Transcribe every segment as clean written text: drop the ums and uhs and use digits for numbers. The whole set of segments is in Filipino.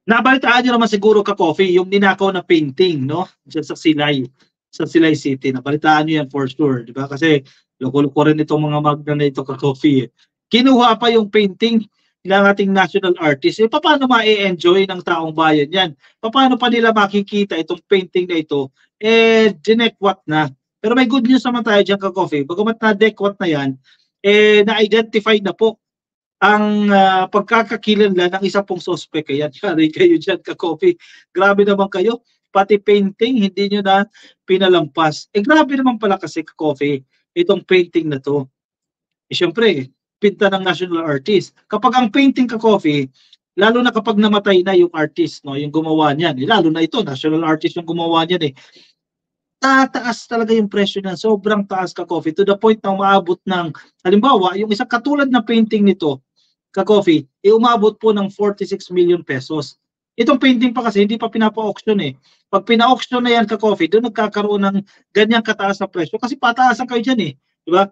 Nabalitaan niyo naman siguro ka-coffee, yung ninakaw na painting, no? Diyan sa Silay City. Nabalitaan niyo yan for sure, di ba? Kasi loko-loko rin itong mga magna na ito ka-coffee. Kinuha pa yung painting ng ating national artist. Paano ma-enjoy ng taong bayan yan? Paano pa nila makikita itong painting na ito? Dinekwat na. Pero may good news naman tayo dyan ka-coffee. Bagamat na-dekwat na yan, na-identify na po ang pagkakakilanlan ng isa pong suspect. Kaya yari kayo dyan ka-coffee. Grabe naman kayo. Pati painting, hindi nyo na pinalampas. Grabe naman pala kasi ka-coffee, itong painting na to. Siyempre, pinta ng national artist. Kapag ang painting ka-coffee, lalo na kapag namatay na yung artist, no, yung gumawa niyan, lalo na ito, national artist yung gumawa niyan tataas talaga yung presyo niyan. Sobrang taas ka-coffee to the point na umaabot ng, halimbawa, yung isang katulad na painting nito, ka-coffee, umabot po ng 46 million pesos. Itong painting pa kasi hindi pa pinapa-auction Pag pina-auction na yan ka-coffee, doon nagkakaroon ng ganyang kataas na presyo kasi pataasan kayo dyan Di ba?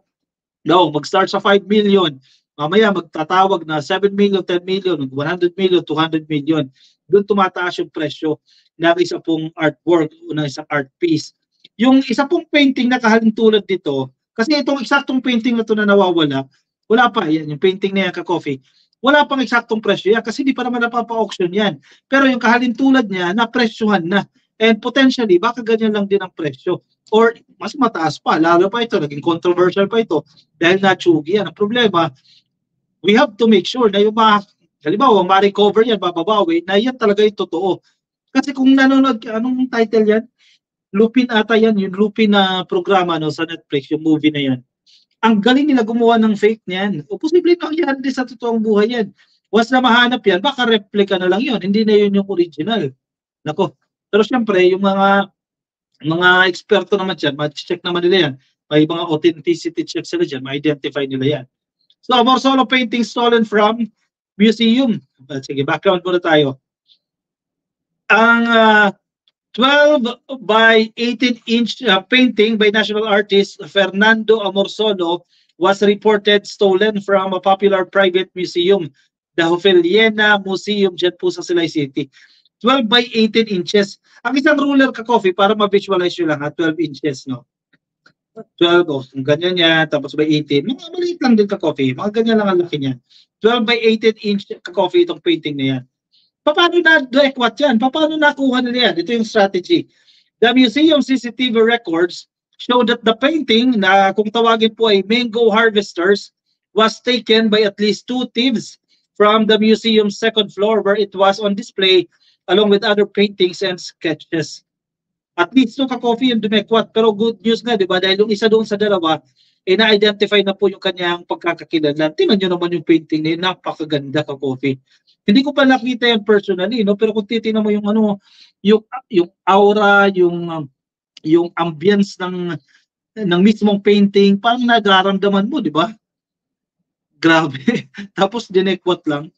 No, mag-start sa 5 million. Mamaya magtatawag na 7 million, 10 million, 100 million, 200 million. Doon tumataas yung presyo ng isa pong artwork o ng isang art piece. Yung isa pong painting na kahalintulad dito, kasi itong eksaktong painting na ito na nawawala, wala pa yan, yung painting na yan ka-coffee, wala pang eksaktong presyo yan kasi hindi pa naman napapa-auction yan. Pero yung kahalintulad niya, napresyuhan na. And potentially, baka ganyan lang din ang presyo. Or mas mataas pa, lalo pa ito, naging controversial pa ito dahil na-tsugi yan. Ang problema, we have to make sure na yung halimbawa, ma-recover yan, bababawi, na yan talaga yung totoo. Kasi kung nanonood, anong title yan? Lupin ata yan, yung Lupin na programa sa Netflix, yung movie na yan. Ang galing nila gumawa ng fake niyan. O posible na yan din sa totoong buhay yan. Once na mahanap yan, baka replica na lang yun. Hindi na yun yung original. Nako. Pero syempre, yung mga eksperto naman dyan, ma-check naman nila yan. May mga authenticity checks sila dyan, ma-identify nila yan. So, Amorsolo painting stolen from museum. Sige, background muna tayo. Ang 12 by 18-inch painting by national artist Fernando Amorsolo was reported stolen from a popular private museum, the Hofeliena Museum dyan po sa Silay City. 12 by 18 inches. Ang isang ruler ka-coffee, para ma-visualize nyo lang 12 inches, no? 12, ganyan yan, tapos by 18. Mga maliit lang din ka-coffee. Mga ganyan lang ang laki niyan. 12 by 18 inch ka-coffee itong painting na yan. Paano na-dekwat yan? Paano nakuha nila yan? Ito yung strategy. The museum CCTV records show that the painting, na kung tawagin po ay mango harvesters, was taken by at least 2 thieves from the museum's second floor where it was on display along with other paintings and sketches. At least no ka-coffee yung dumekwat. Pero good news nga, di ba? Dahil yung isa doon sa dalawa, na-identify na po yung kanyang pagkakakilanlan. Tingnan nyo naman yung painting na yun, napakaganda ka-coffee. Hindi ko pa nakita yan personally, no? Pero kung titingnan mo yung yung aura, yung ambience ng mismong painting, parang nararamdaman mo, di ba? Grabe. Tapos dinekwat lang.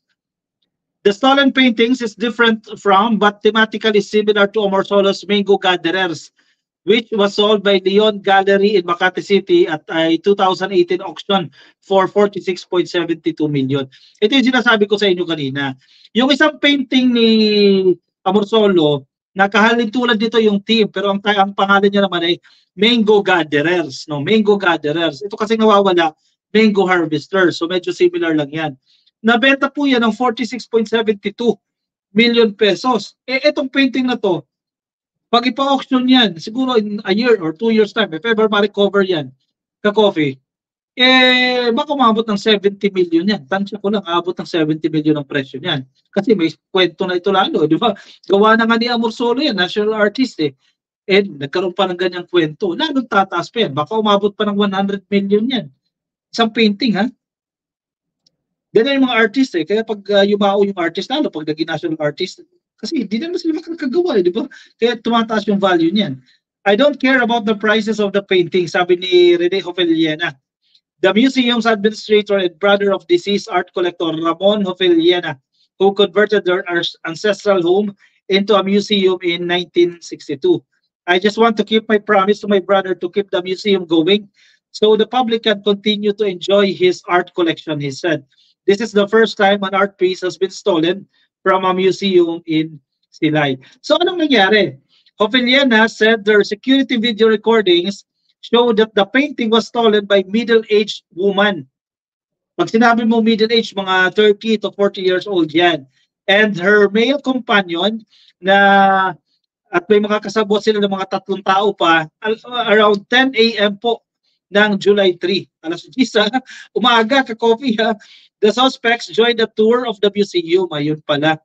The stolen paintings is different from but thematically similar to Amorsolo's Mango Gatherers, which was sold by Leon Gallery in Makati City at a 2018 auction for 46.72 million. Ito yung sinasabi ko sa inyo kanina. Yung isang painting ni Amorsolo, nakahalintulad dito yung team, pero ang pangalan niya naman ay Mango Gatherers. No? Mango Gatherers. Ito kasi nawawala, Mango Harvesters. So medyo similar lang yan. Nabenta po yan ng 46.72 million pesos. Itong painting na to, pag ipa-auction yan, siguro in a year or 2 years time, if ever ma-recover yan, ka-coffee, baka umabot ng 70 million yan. Tansya ko lang, abot ng 70 million ang presyo niyan. Kasi may kwento na ito lalo, di ba? Gawa na nga ni Amorsolo yan, national artist nagkaroon pa ng ganyang kwento. Lalong tataas pa yan. Baka umabot pa ng 100 million yan. Isang painting, ha? Ganyan yung mga artist Kaya pag yumao yung artist, lalo pag naging national artist, kasi hindi naman sila makakagawa, di ba? Kaya tumataas yung value niyan. I don't care about the prices of the painting, sabi ni Rene Hofeliena. The museum's administrator and brother of deceased art collector Ramon Hofeliena, who converted their ancestral home into a museum in 1962. I just want to keep my promise to my brother to keep the museum going so the public can continue to enjoy his art collection, he said. This is the first time an art piece has been stolen from a museum in Silay. So anong nangyari? Joveliana said their security video recordings show that the painting was stolen by middle-aged woman. Pag sinabi mo middle-aged, mga 30 to 40 years old yan. And her male companion na at may mga kasabot sila ng mga 3 tao pa around 10 a.m. po ng July 3. Alas 10 umaga ka-coffee ha. The suspects joined the tour of the museum. Ayun pala.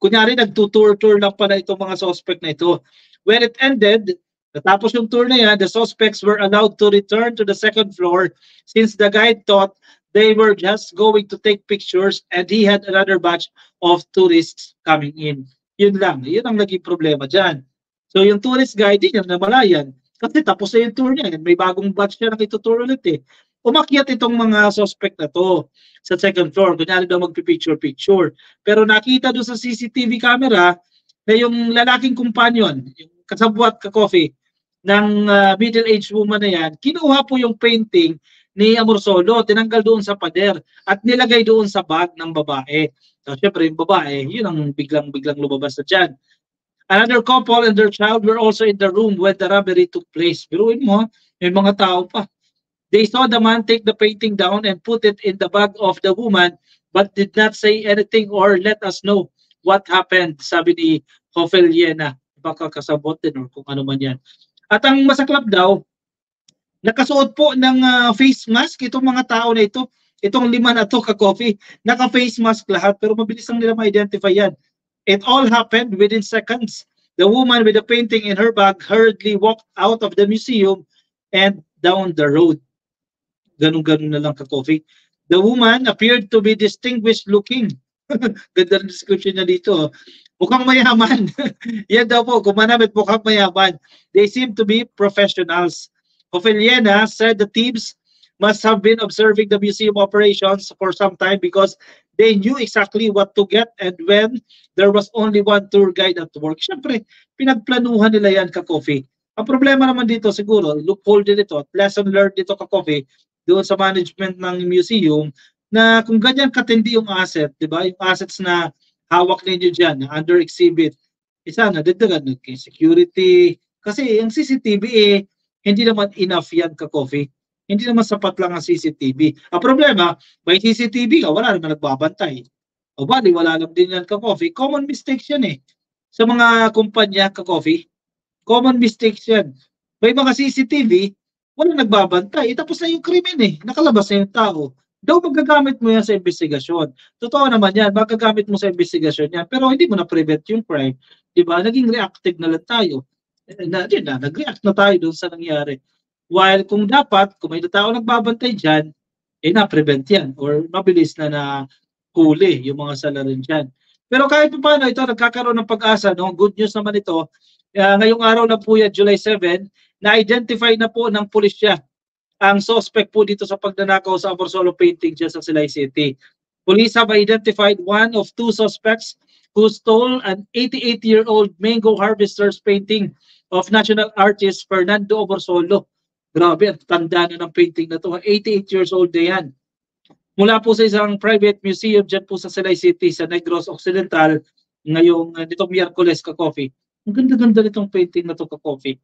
Kunyari nagtutour-tour lang pala itong mga suspect na ito. When it ended, natapos yung tour na yan, the suspects were allowed to return to the second floor since the guide thought they were just going to take pictures and he had another batch of tourists coming in. Yun lang. Yun ang naging problema dyan. So yung tourist guide, di niya namalayan. Kasi tapos na yung tour niya. May bagong batch niya na itutour ulit eh. Umakyat itong mga suspect na to sa second floor. Kunyari daw magpipicture-picture. Pero nakita doon sa CCTV camera na yung lalaking companion, yung kasabwat ka-coffee, ng middle-aged woman na yan, kinuha po yung painting ni Amorsolo, tinanggal doon sa pader at nilagay doon sa bag ng babae. So, syempre, yung babae, yun ang biglang-biglang lumabas na dyan. Another couple and their child were also in the room when the robbery took place. Biruin mo, may mga tao pa. They saw the man take the painting down and put it in the bag of the woman but did not say anything or let us know what happened, sabi ni Joveliana. Baka kasabot din or kung ano man yan. At ang masaklap daw, nakasuot po ng face mask itong mga tao na ito. Itong 5 na to ka-coffee, naka-face mask lahat pero mabilis lang nila ma-identify yan. It all happened within seconds. The woman with the painting in her bag hurriedly walked out of the museum and down the road. Ganun-ganun na lang ka-coffee. The woman appeared to be distinguished looking. Ganda ng description niya dito. Mukhang mayaman. Yan daw po, kumanamit mukhang mayaman. They seem to be professionals. Joveliana said the thieves must have been observing the museum operations for some time because they knew exactly what to get and when there was only one tour guide at work. Siyempre, pinagplanuhan nila yan ka-coffee. Ang problema naman dito siguro, loophole din ito at lesson learned dito ka-coffee doon sa management ng museum na kung ganyan katindi yung asset, di ba? Yung assets na hawak ninyo dyan, na under exhibit, isa na dagdagan ng security. Kasi yung CCTV hindi naman enough yan ka-coffee. Hindi naman sapat lang ang CCTV. Ang problema, may CCTV ka, wala naman nagbabantay. O bali, wala lang din yan ka-coffee. Common mistakes yan sa mga kumpanya ka-coffee. Common mistakes yan. May mga CCTV, wala nagbabantay. Tapos na yung krimen nakalabas na yung tao. Daw magagamit mo yan sa investigasyon. Totoo naman yan, magagamit mo sa investigasyon yan. Pero hindi mo na-prevent yung crime. Diba? Naging reactive na lang tayo. Nag-react na tayo doon sa nangyari. While kung dapat, kung may tao nagbabantay dyan, na-prevent yan. Or mabilis na huli yung mga salarin dyan. Pero kahit pa paano, ito nagkakaroon ng pag-asa. No? Good news naman ito. Ngayong araw na po yan, July 7, na-identify na po ng pulisya ang suspect po dito sa pagnanakaw sa Amorsolo painting dyan sa Silay City. Police have identified one of 2 suspects who stole an 88-year-old mango harvester's painting of national artist Fernando Amorsolo. Grabe, ang tanda na ng painting na to. 88 years old na yan. Mula po sa isang private museum dyan po sa Silay City, sa Negros Occidental, ngayong nitong Miyerkules ka-coffee. Ang ganda-ganda nitong painting na to ka-coffee.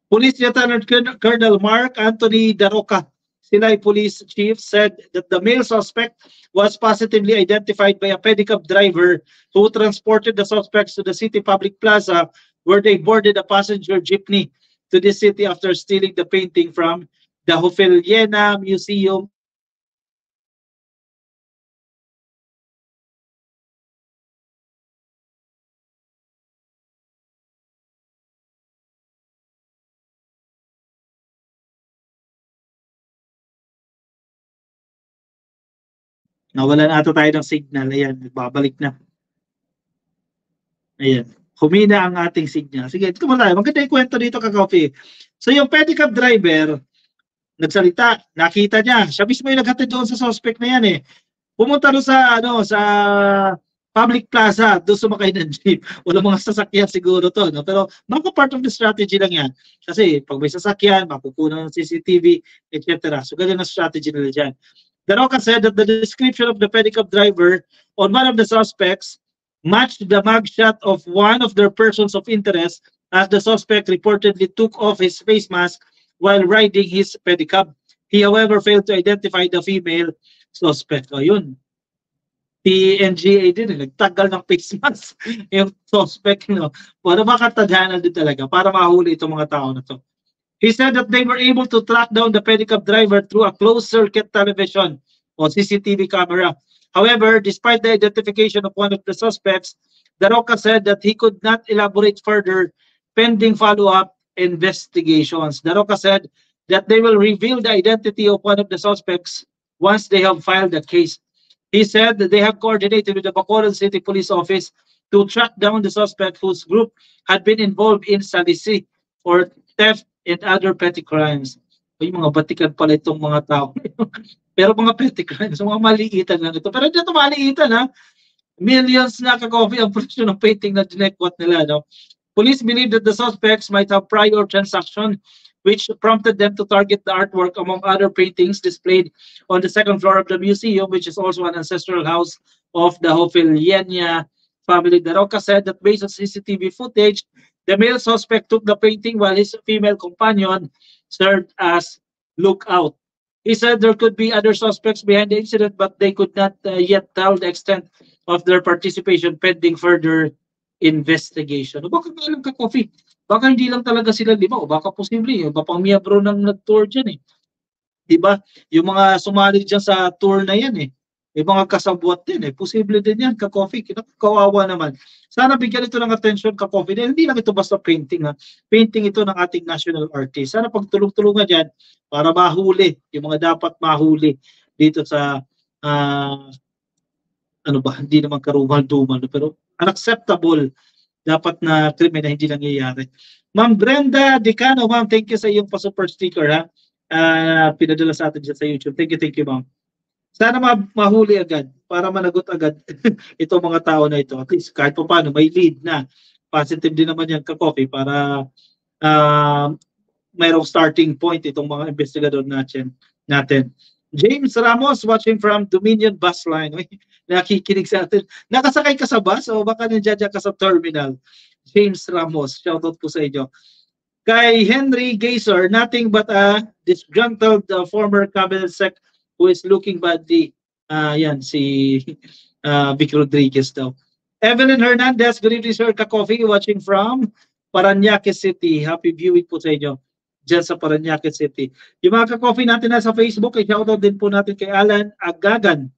Police Lieutenant Colonel Mark Anthony Daroca, Silay Police Chief, said that the male suspect was positively identified by a pedicab driver who transported the suspects to the city public plaza where they boarded a passenger jeepney to the city after stealing the painting from the Joveliana Museum. Nawalan ata tayo ng signal. Ayan, babalik na. Ayan. Humina ang ating signal. Sige, ito muna tayo. Maganda yung kwento dito ka-coffee. So yung pedicab driver, nagsalita, nakita niya. Siya mismo yung naghatid doon sa suspect na yan Pumunta doon sa, sa public plaza, doon sumakay ng jeep. Walang mga sasakyan siguro to. No? Pero baka part of the strategy lang yan. Kasi pag may sasakyan, makukunan ng CCTV, etc. So ganyan ang strategy nila dyan. Daroca said that the description of the pedicab driver on one of the suspects matched the mugshot of one of their persons of interest as the suspect reportedly took off his face mask while riding his pedicab. He, however, failed to identify the female suspect. O yun, PNGA din, nagtagal ng face mask yung suspect, no? Para makatadhanan din talaga, para mahuli itong mga tao na to. He said that they were able to track down the pedicab driver through a closed-circuit television or CCTV camera. However, despite the identification of one of the suspects, Daroca said that he could not elaborate further pending follow-up investigations. Daroca said that they will reveal the identity of one of the suspects once they have filed the case. He said that they have coordinated with the Bacolod City Police Office to track down the suspect whose group had been involved in salisi or theft and other petty crimes. Ay, mga batikan pala itong mga tao. Pero mga petty crimes, mga maliitan lang ito. Pero hindi ito maliitan, ha? Millions na ka-coffee ang presyo ng painting na dinekwat nila, no? Police believe that the suspects might have prior transaction which prompted them to target the artwork among other paintings displayed on the second floor of the museum, which is also an ancestral house of the Hofilienia family. Daroca said that based on CCTV footage, the male suspect took the painting while his female companion served as lookout. He said there could be other suspects behind the incident, but they could not yet tell the extent of their participation pending further investigation. O baka alam ka, Coffee, baka hindi lang talaga sila lima, o baka posible, yung pang miyembro ng nag-tour dyan eh. Diba? Yung mga sumali dyan sa tour na yan eh. Yung mga kasabwat din eh. Posible din yan, ka-coffee. Kawawa naman. Sana bigyan ito ng attention, ka-coffee. Dahil hindi lang ito basta painting, ha. Painting ito ng ating national artist. Sana pagtulong-tulungan dyan para mahuli. Yung mga dapat mahuli dito sa ano ba, hindi naman karumal-dumal. Pero unacceptable dapat na krimen na hindi nangyayari. Ma'am Brenda Decano, ma'am, thank you sa iyong pa-super sticker, ha. Pinadala sa atin dyan sa YouTube. Thank you, ma'am. Sana mahuli agad para managot agad itong mga tao na ito. At least kahit pa paano, may lead na. Positive din naman yan, ka-coffee, para mayroong starting point itong mga investigador natin. James Ramos watching from Dominion Bus Line. Nakikinig sa atin. Nakasakay ka sa bus o baka nandiyan ka sa terminal? James Ramos, shoutout po sa inyo. Kay Henry Gazer, nothing but a disgruntled former cabinet sec who is looking badly. Yan, si Vic Rodriguez daw. Evelyn Hernandez, good evening sir, ka-coffee, watching from Parañaque City. Happy viewing po sa inyo dyan sa Parañaque City. Yung mga ka-coffee natin na sa Facebook, i-shoutout din po natin kay Alan Agagan.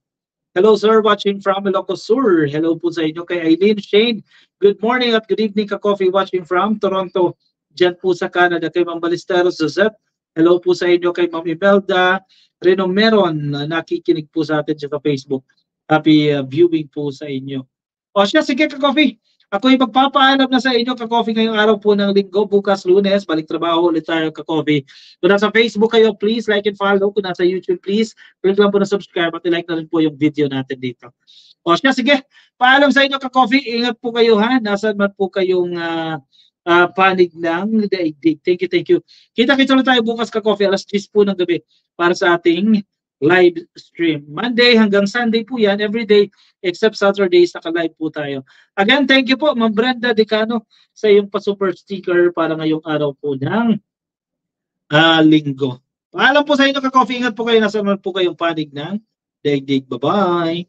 Hello sir, watching from Ilocos Sur. Hello po sa inyo kay Eileen Shane. Good morning at good evening, ka-coffee, watching from Toronto. Dyan po sa Canada kay Ma'am Ballesteros Joseph. Hello po sa inyo kay Ma'am Imelda Reno Meron, nakikinig po sa atin sa Facebook. Happy viewing po sa inyo. O siya, sige ka-coffee. Ako yung magpapaalam na sa inyo, ka-coffee, ngayong araw po ng Linggo. Bukas Lunes, balik trabaho ulit tayo, ka-coffee. Kung nasa Facebook kayo, please like and follow. Kung nasa YouTube, please click lang po na subscribe at like na rin po yung video natin dito. O siya, sige. Paalam sa inyo, ka-coffee. Ingat po kayo, ha. Nasaan man po kayong panig ng daigdig. Thank you. Kita-kita ulit tayo bukas, ka-coffee. Alas 10 po ng gabi para sa ating live stream. Monday hanggang Sunday po yan. Every day except Saturdays, naka-live po tayo. Again, thank you po, Ma'am Brenda Decano, sa iyong pa-super sticker para ngayong araw po ng Linggo. Paalam po sa inyo, ka-coffee. Ingat po kayo. Nasa naman po kayong panig ng daigdig. Bye-bye.